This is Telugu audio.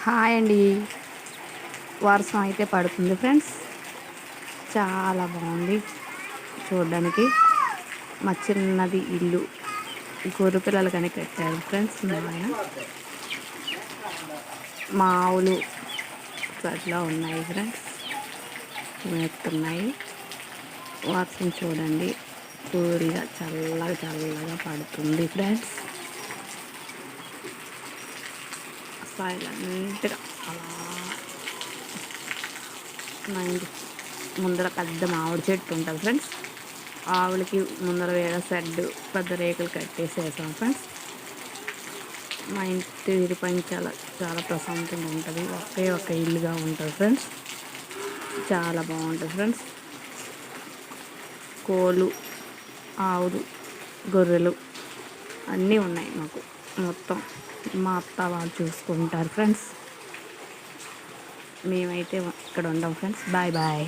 హాయ్ అండి. వర్షం అయితే పడుతుంది ఫ్రెండ్స్. చాలా బాగుంది చూడడానికి. మా చిన్నది ఇల్లు గొర్రె పిల్లలు కానీ కట్టారు ఫ్రెండ్స్. మా ఆయన మా ఆవులు అట్లా ఉన్నాయి ఫ్రెండ్స్, మేస్తున్నాయి. వర్షం చూడండి కూల్గా చల్లగా చల్లగా పడుతుంది ఫ్రెండ్స్. సైలెంట్గా అలా మా ఇంటి ముందర పెద్ద మామిడి చెట్టు ఉంటుంది ఫ్రెండ్స్. ఆవులకి ముందర వేరే షెడ్ పెద్ద రేకులు కట్టేసేసాం ఫ్రెండ్స్. మా ఇంటి పైన చాలా చాలా ప్రశాంతంగా ఉంటుంది. ఒకే ఒక ఇల్లుగా ఉంటుంది ఫ్రెండ్స్. చాలా బాగుంటుంది ఫ్రెండ్స్. కోళ్ళు, ఆవులు, గొర్రెలు అన్నీ ఉన్నాయి మాకు. మొత్తం మా అత్త వాళ్ళు చూసుకుంటారు ఫ్రెండ్స్. మేమైతే ఇక్కడ ఉండం ఫ్రెండ్స్. Bye bye.